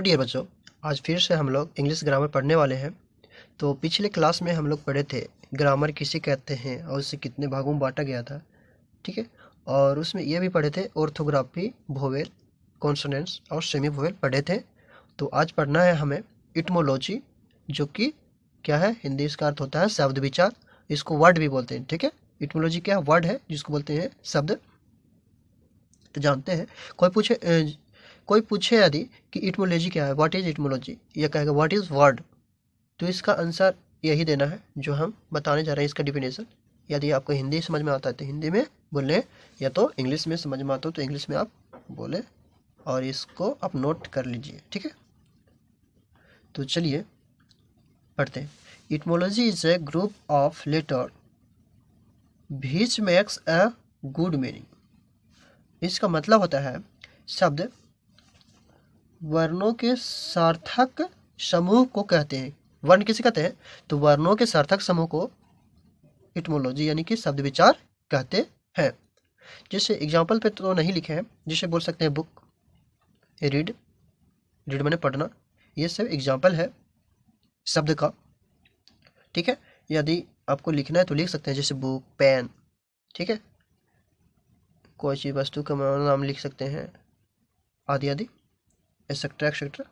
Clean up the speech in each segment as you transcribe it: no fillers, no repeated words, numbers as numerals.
Dear बच्चों, आज फिर से हम लोग इंग्लिश ग्रामर पढ़ने वाले हैं। तो पिछले क्लास में हम लोग पढ़े थे ग्रामर किसे कहते हैं और उसे कितने भागों में बांटा गया था। ठीक है, और उसमें ये भी पढ़े थे ऑर्थोग्राफी, वोवेल, कॉन्सोनेंट्स और सेमी वोवेल पढ़े थे। तो आज पढ़ना है हमें इटमोलॉजी, जो कि क्या है, हिंदी इसका अर्थ होता है शब्द विचार। इसको वर्ड भी बोलते हैं। ठीक है, इटमोलॉजी क्या वर्ड है जिसको बोलते हैं शब्द। तो जानते हैं। कोई पूछे यदि कि इटमोलॉजी क्या है, व्हाट इज इटमोलॉजी, या कहेगा व्हाट इज वर्ड, तो इसका आंसर यही देना है जो हम बताने जा रहे हैं, इसका डिफिनेशन। यदि आपको हिंदी समझ में आता है तो हिंदी में बोलें, या तो इंग्लिश में समझ में आता हो तो इंग्लिश में आप बोलें, और इसको आप नोट कर लीजिए। ठीक है, तो चलिए पढ़ते हैं। Etymology is a group of letter which makes a good meaning. इसका मतलब होता है शब्द वर्णों के सार्थक समूह को कहते हैं। वर्ण किसे कहते हैं? तो वर्णों के सार्थक समूह को इटमोलॉजी यानी कि शब्द विचार कहते हैं। जैसे एग्जाम्पल पे तो नहीं लिखे हैं, जिसे बोल सकते हैं बुक, रीड, रीड मैंने पढ़ना, ये सब एग्जाम्पल है शब्द का। ठीक है, यदि आपको लिखना है तो लिख सकते हैं, जैसे बुक, पेन। ठीक है, कोई चीज वस्तु का नाम लिख सकते हैं, आदि आदि, एक्सेट्रा एक्सेट्रा।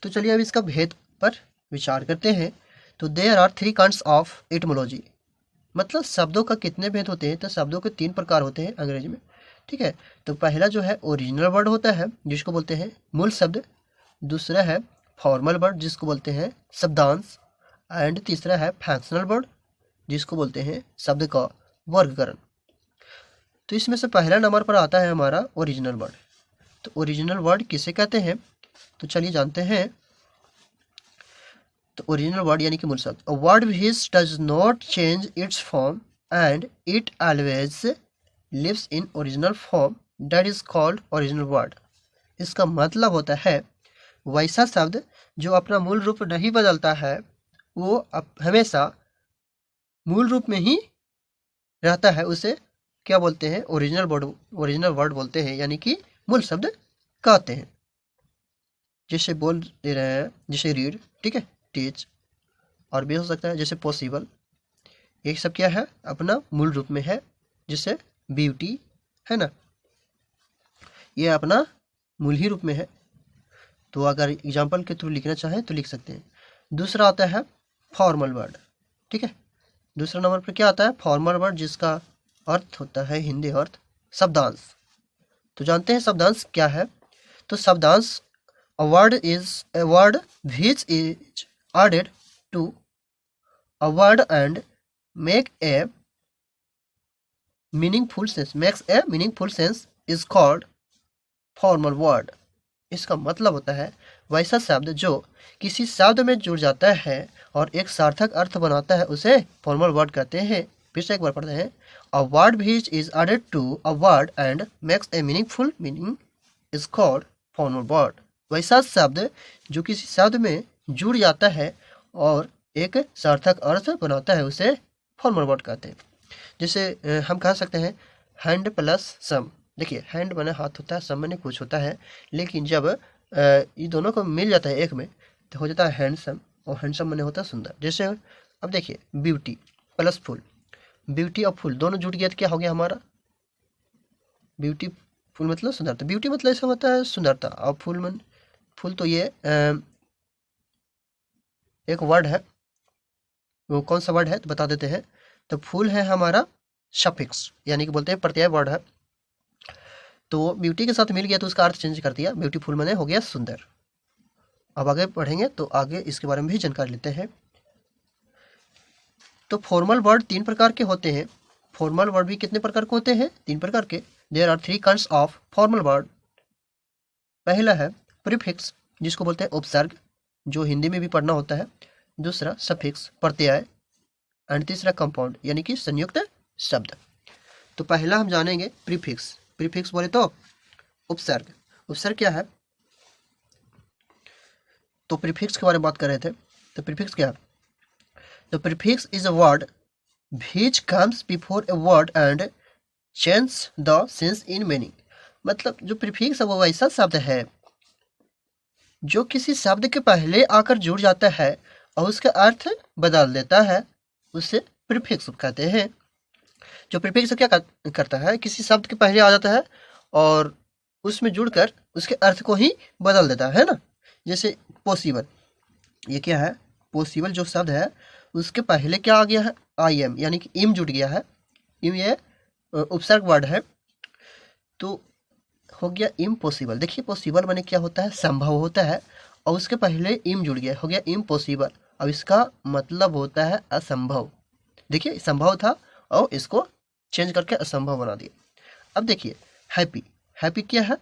तो चलिए अब इसका भेद पर विचार करते हैं। तो देयर आर 3 काइंड्स ऑफ इटमोलॉजी, मतलब शब्दों का कितने भेद होते हैं? तो शब्दों के 3 प्रकार होते हैं अंग्रेजी में। ठीक है, तो पहला जो है ओरिजिनल वर्ड होता है जिसको बोलते हैं मूल शब्द। दूसरा है फॉर्मल वर्ड जिसको बोलते हैं शब्दांश। एंड तीसरा है फंक्शनल वर्ड जिसको बोलते हैं शब्द का वर्गीकरण। तो इसमें से पहला नंबर पर आता है हमारा ओरिजिनल वर्ड। तो ओरिजिनल वर्ड किसे कहते हैं? तो चलिए जानते हैं। तो ओरिजिनल वर्ड यानी कि मूल शब्द, a word which does not change its form and it always lives in original form, that is called original word. इसका मतलब होता है वैसा शब्द जो अपना मूल रूप नहीं बदलता है, वो हमेशा मूल रूप में ही रहता है, उसे क्या बोलते हैं? ओरिजिनल वर्ड बोलते हैं, यानी कि मूल शब्द कहते हैं। जैसे बोल दे रहे हैं, जैसे रीड, ठीक है, टीच, और भी हो सकता है जैसे पॉसिबल। ये सब क्या है? अपना मूल रूप में है। जैसे ब्यूटी है ना, ये अपना मूल ही रूप में है। तो अगर एग्जाम्पल के थ्रू लिखना चाहें तो लिख सकते हैं। दूसरा आता है फॉर्मल वर्ड। ठीक है, दूसरा नंबर पर क्या आता है? फॉर्मल वर्ड, जिसका अर्थ होता है हिंदी अर्थ शब्दांश। तो जानते हैं शब्दांश क्या है? तो शब्दांश a word is a word which is added to a word and makes a meaningful sense is called formal word। इसका मतलब होता है वैसा शब्द जो किसी शब्द में जुड़ जाता है और एक सार्थक अर्थ बनाता है, उसे फॉर्मल वर्ड कहते हैं। फिर से एक बार पढ़ते हैं। A word which is added to a word and makes a meaningful meaning is called formal word। वैसा शब्द जो किसी शब्द में जुड़ जाता है और एक सार्थक अर्थ बनाता है, उसे फॉर्मल वर्ड कहते हैं। जैसे हम कह सकते हैं हैंड प्लस सम। देखिए, हैंड माने हाथ होता है, सम माने कुछ होता है, लेकिन जब ये दोनों को मिल जाता है एक में तो हो जाता है हैंडसम, और हैंडसम माने होता है सुंदर। जैसे अब देखिए, ब्यूटी प्लस फुल, ब्यूटी और फुल दोनों जुट गया तो क्या हो गया हमारा? ब्यूटी फुल मतलब सुंदरता। ब्यूटी मतलब ऐसा होता है सुंदरता, और फुल तो ये एक वर्ड है। वो कौन सा वर्ड है तो बता देते हैं। तो फुल है हमारा सफिक्स, यानी कि बोलते हैं प्रत्यय वर्ड है। तो ब्यूटी के साथ मिल गया तो उसका अर्थ चेंज कर दिया, ब्यूटीफुल माने हो गया सुंदर। अब आगे पढ़ेंगे तो आगे इसके बारे में भी जानकारी लेते हैं। तो फॉर्मल वर्ड 3 प्रकार के होते हैं। फॉर्मल वर्ड भी कितने प्रकार के होते हैं? 3 प्रकार के। There are 3 kinds of formal word. पहला है प्रीफिक्स, जिसको बोलते हैं उपसर्ग, जो हिंदी में भी पढ़ना होता है। दूसरा सफिक्स, प्रत्यय। एंड तीसरा कंपाउंड, यानी कि संयुक्त शब्द। तो पहला हम जानेंगे प्रीफिक्स। प्रीफिक्स बोले तो उपसर्ग। उपसर्ग क्या है? तो प्रीफिक्स के बारे में बात कर रहे थे। तो प्रीफिक्स क्या है? तो prefix is a word which comes before a word and change the sense in meaning। मतलब जो प्रीफिक्स है वो वैसा शब्द है जो किसी शब्द के पहले आकर जुड़ जाता है और उसका अर्थ बदल देता है उसे प्रीफिक्स कहते हैं। जो प्रीफिक्स क्या करता है, किसी शब्द के पहले आ जाता है और उसमें जुड़कर उसके अर्थ को ही बदल देता है ना। जैसे पॉसिबल, ये क्या है, पॉसिबल जो शब्द है उसके पहले क्या आ गया है, आई एम, यानी कि इम जुड़ गया है। इम ये उपसर्ग वर्ड है, तो हो गया इम्पॉसिबल। देखिए पॉसिबल माने क्या होता है, संभव होता है, और उसके पहले इम जुड़ गया, हो गया इम्पॉसिबल। अब इसका मतलब होता है असंभव। देखिए संभव था और इसको चेंज करके असंभव बना दिया। अब देखिए हैप्पी, हैप्पी क्या है,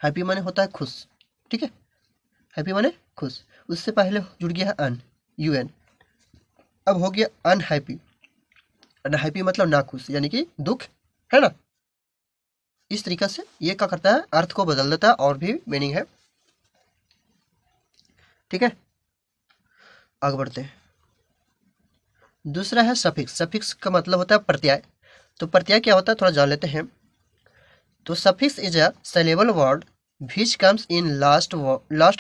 हैप्पी माने होता है खुश, ठीक है, हैप्पी माने खुश, उससे पहले जुड़ गया है अन, यू एन। अब हो गया अनहैप्पी, अनहैप्पी मतलब नाखुश, यानी कि दुख, है ना। इस तरीके से ये क्या करता है, अर्थ को बदल देता है, और भी मीनिंग है, ठीक है। आगे बढ़ते हैं। दूसरा है सफिक्स। सफिक्स का मतलब होता है प्रत्यय। तो प्रत्यय क्या होता है थोड़ा जान लेते हैं। तो suffix is a syllable word which comes in last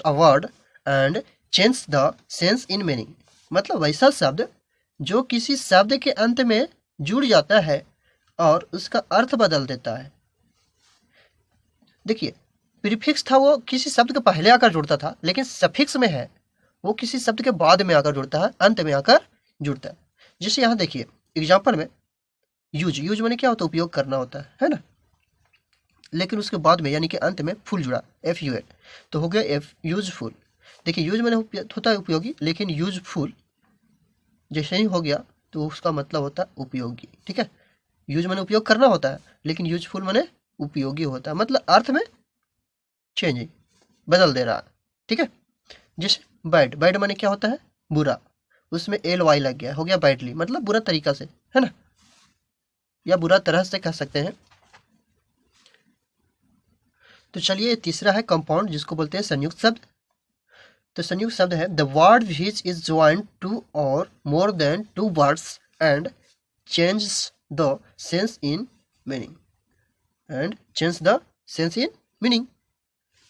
a word and change the sense in meaning। मतलब वैसा शब्द जो किसी शब्द के अंत में जुड़ जाता है और उसका अर्थ बदल देता है। देखिए प्रीफिक्स था वो किसी शब्द के पहले आकर जुड़ता था, लेकिन सफिक्स में है वो किसी शब्द के बाद में आकर जुड़ता है, अंत में आकर जुड़ता है। जैसे यहाँ देखिए एग्जाम्पल में यूज, यूज माने क्या होता है, उपयोग करना होता है ना, लेकिन उसके बाद में यानी कि अंत में फुल जुड़ा, एफ यू एल, तो हो गया एफ यूजफुल। देखिए यूज माने होता है उपयोगी, लेकिन यूजफुल जैसे ही हो गया तो उसका मतलब होता है उपयोगी, ठीक है। यूज माने उपयोग करना होता है, लेकिन यूजफुल माने उपयोगी होता है, मतलब अर्थ में चेंज बदल दे रहा है, ठीक है। जैसे बैड, बैड माने क्या होता है, बुरा, उसमें एल वाई लग गया, हो गया बैडली, मतलब बुरा तरीका से, है ना, या बुरा तरह से कह सकते हैं। तो चलिए तीसरा है कंपाउंड, जिसको बोलते हैं संयुक्त शब्द। तो संयुक्त शब्द है the word which is joint to और more than two words and change the sense in meaning, and change the sense in meaning.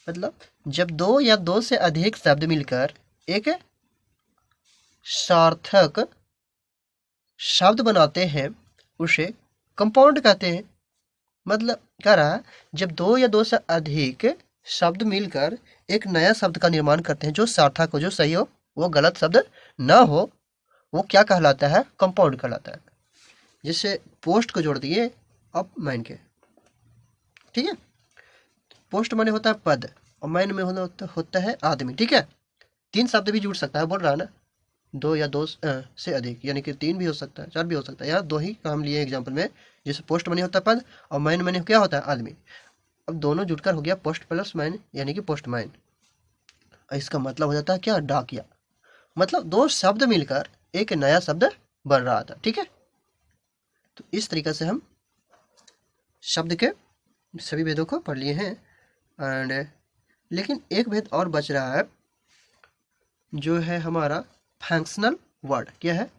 मतलब जब दो या दो से अधिक शब्द मिलकर एक सार्थक शब्द बनाते हैं उसे कंपाउंड कहते हैं। मतलब कह रहा है जब दो या दो से अधिक शब्द मिलकर एक नया शब्द का निर्माण करते हैं जो सार्थक हो, जो सही हो, वो गलत शब्द ना हो, वो क्या कहलाता है, कंपाउंड कहलाता है। जैसे पोस्ट को जोड़ दिए अब मैन के, ठीक है, पोस्ट माने होता है पद और मैन में होता है आदमी, ठीक है। तीन शब्द भी जुड़ सकता है, बोल रहा है ना, दो या दो से अधिक, यानी कि तीन भी हो सकता है, चार भी हो सकता है। यहाँ दो ही का हम लिए एग्जाम्पल में, जैसे पोस्ट मनी होता है पद और मैन मनी क्या होता है आदमी। अब दोनों जुटकर हो गया पोस्ट प्लस मैन, यानी कि पोस्टमैन। इसका मतलब हो जाता है क्या, डाकिया। मतलब दो शब्द मिलकर एक नया शब्द बन रहा था, ठीक है। तो इस तरीके से हम शब्द के सभी भेदों को पढ़ लिए हैं। एंड लेकिन एक भेद और बच रहा है, जो है हमारा फंक्शनल वर्ड। क्या है,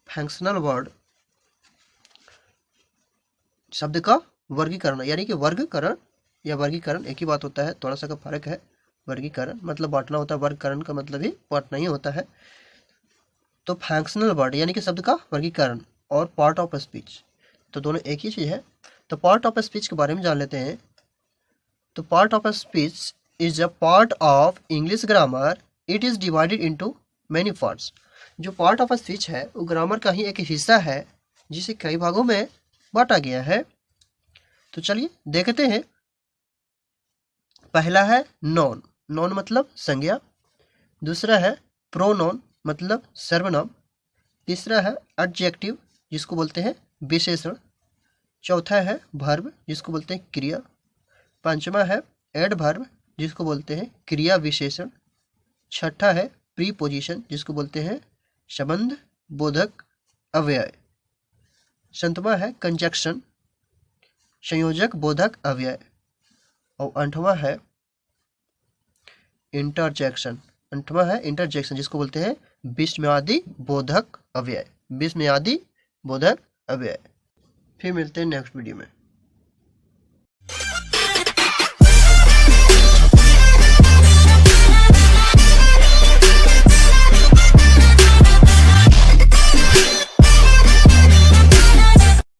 फंक्शनल वर्ड शब्द का वर्गीकरण, यानी कि वर्गीकरण या वर्गीकरण एक ही बात होता है, थोड़ा सा का फर्क है। वर्गीकरण मतलब बांटना होता है, वर्गीकरण का मतलब ही बांटना ही होता है। तो फंक्शनल वर्ड यानी कि शब्द का वर्गीकरण और पार्ट ऑफ स्पीच, तो दोनों एक ही चीज है। तो पार्ट ऑफ स्पीच के बारे में जान लेते हैं। तो part of speech is a part of English grammar, it is divided into many parts. जो पार्ट ऑफ स्पीच है वो ग्रामर का ही एक हिस्सा है जिसे कई भागों में बांटा गया है। तो चलिए देखते हैं। पहला है नॉन, नॉन मतलब संज्ञा। दूसरा है प्रोनॉन मतलब सर्वनाम। तीसरा है एडजेक्टिव जिसको बोलते हैं विशेषण। चौथा है वर्ब जिसको बोलते हैं क्रिया। पांचवा है एडवर्ब जिसको बोलते हैं क्रिया विशेषण। छठा है प्रीपोजिशन जिसको बोलते हैं संबंध बोधक अव्यय। सातवां है कंजक्शन संयोजक बोधक अव्यय। और आठवां है इंटरजेक्शन, आठवां है इंटरजेक्शन जिसको बोलते हैं विस्मयादि बोधक अव्यय, विस्मयादि बोधक अव्यय। फिर मिलते हैं नेक्स्ट वीडियो में।